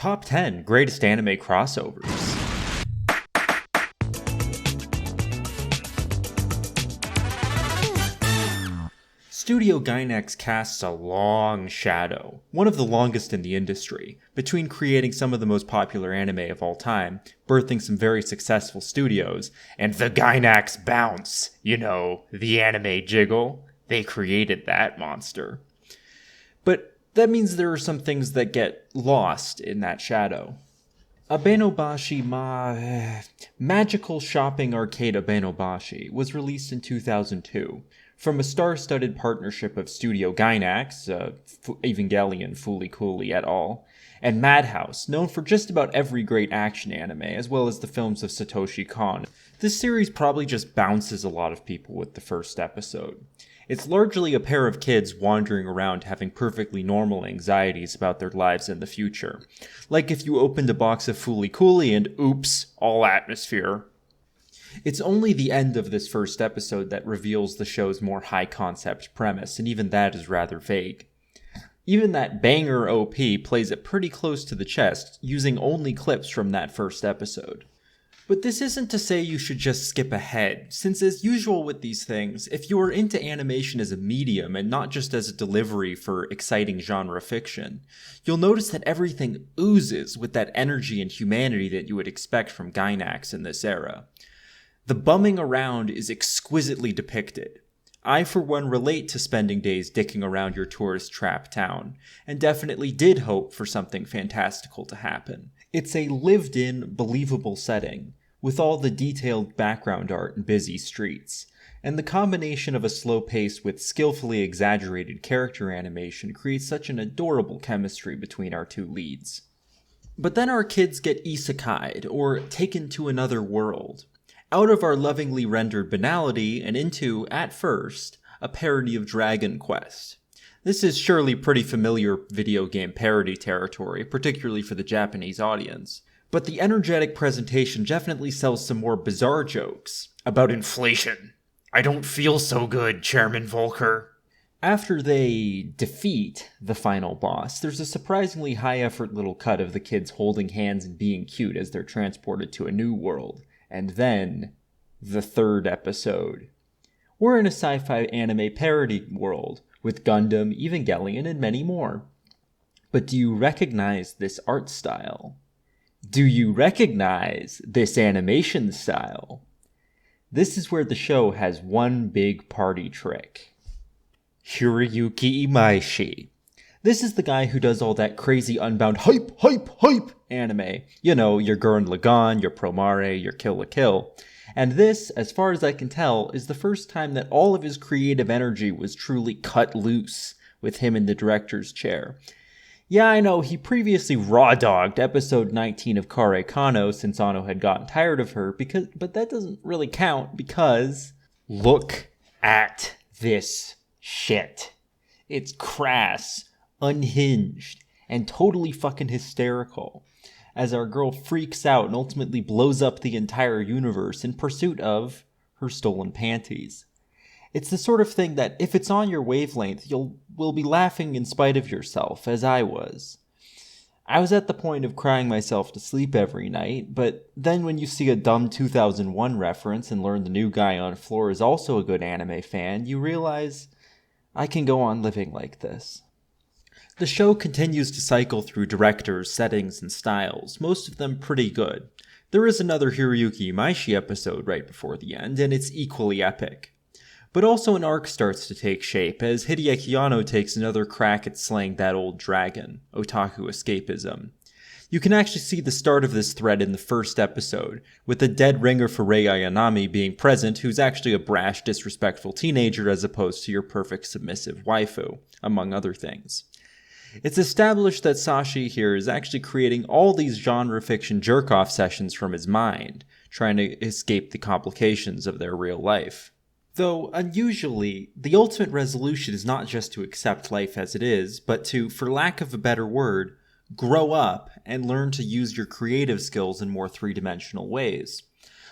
Top 10 Greatest Anime Crossovers. Studio Gainax casts a long shadow, one of the longest in the industry, between creating some of the most popular anime of all time, birthing some very successful studios, and the Gainax bounce, the anime jiggle. They created that monster. But that means there are some things that get lost in that shadow. Abenobashi Magical Shopping Arcade Abenobashi was released in 2002 from a star-studded partnership of Studio Gainax, Evangelion Fooly Cooly et al., and Madhouse, known for just about every great action anime, as well as the films of Satoshi Kon. This series probably just bounces a lot of people with the first episode. It's largely a pair of kids wandering around having perfectly normal anxieties about their lives in the future. Like if you opened a box of Fooly Cooly and oops, all atmosphere. It's only the end of this first episode that reveals the show's more high-concept premise, and even that is rather vague. Even that banger OP plays it pretty close to the chest, using only clips from that first episode. But this isn't to say you should just skip ahead, since as usual with these things, if you are into animation as a medium and not just as a delivery for exciting genre fiction, you'll notice that everything oozes with that energy and humanity that you would expect from Gainax in this era. The bumming around is exquisitely depicted. I, for one, relate to spending days dicking around your tourist trap town, and definitely did hope for something fantastical to happen. It's a lived-in, believable setting, with all the detailed background art and busy streets, and the combination of a slow pace with skillfully exaggerated character animation creates such an adorable chemistry between our two leads. But then our kids get isekai'd, or taken to another world, out of our lovingly rendered banality and into, at first, a parody of Dragon Quest. This is surely pretty familiar video game parody territory, particularly for the Japanese audience, but the energetic presentation definitely sells some more bizarre jokes. About inflation. I don't feel so good, Chairman Volker. After they defeat the final boss, there's a surprisingly high-effort little cut of the kids holding hands and being cute as they're transported to a new world. And then, the third episode. We're in a sci-fi anime parody world, with Gundam, Evangelion, and many more. But do you recognize this art style? Do you recognize this animation style? This is where the show has one big party trick. Hiroyuki Imaishi. This is the guy who does all that crazy unbound hype anime. Your Gurren Lagann, your Promare, your Kill la Kill. And this, as far as I can tell, is the first time that all of his creative energy was truly cut loose with him in the director's chair. Yeah, I know, he previously raw-dogged episode 19 of Kare Kano since Anno had gotten tired of her, but that doesn't really count because look at this shit. It's crass, unhinged, and totally fucking hysterical, as our girl freaks out and ultimately blows up the entire universe in pursuit of her stolen panties. It's the sort of thing that, if it's on your wavelength, will be laughing in spite of yourself, as I was. I was at the point of crying myself to sleep every night, but then when you see a dumb 2001 reference and learn the new guy on floor is also a good anime fan, you realize I can go on living like this. The show continues to cycle through directors, settings, and styles, most of them pretty good. There is another Hiroyuki Imaishi episode right before the end, and it's equally epic. But also an arc starts to take shape, as Hideaki Anno takes another crack at slaying that old dragon, otaku escapism. You can actually see the start of this thread in the first episode, with the dead ringer for Rei Ayanami being present, who's actually a brash, disrespectful teenager as opposed to your perfect submissive waifu, among other things. It's established that Sashi here is actually creating all these genre fiction jerk-off sessions from his mind, trying to escape the complications of their real life. Though, unusually, the ultimate resolution is not just to accept life as it is, but to, for lack of a better word, grow up and learn to use your creative skills in more three-dimensional ways.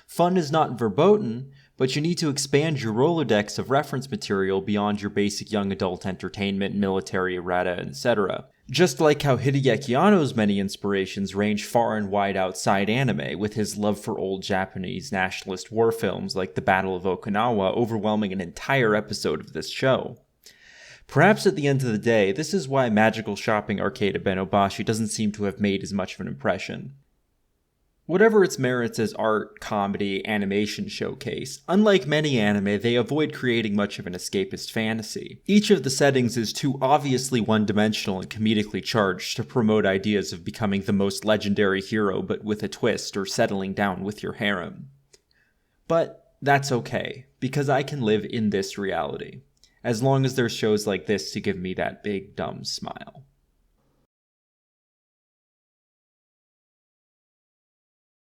Fun is not verboten, but you need to expand your Rolodex of reference material beyond your basic young adult entertainment, military errata, etc. Just like how Hideaki Anno's many inspirations range far and wide outside anime, with his love for old Japanese nationalist war films like the Battle of Okinawa overwhelming an entire episode of this show. Perhaps at the end of the day, this is why Magical Shopping Arcade Abenobashi doesn't seem to have made as much of an impression. Whatever its merits as art, comedy, animation showcase, unlike many anime, they avoid creating much of an escapist fantasy. Each of the settings is too obviously one-dimensional and comedically charged to promote ideas of becoming the most legendary hero but with a twist, or settling down with your harem. But that's okay, because I can live in this reality, as long as there's shows like this to give me that big dumb smile.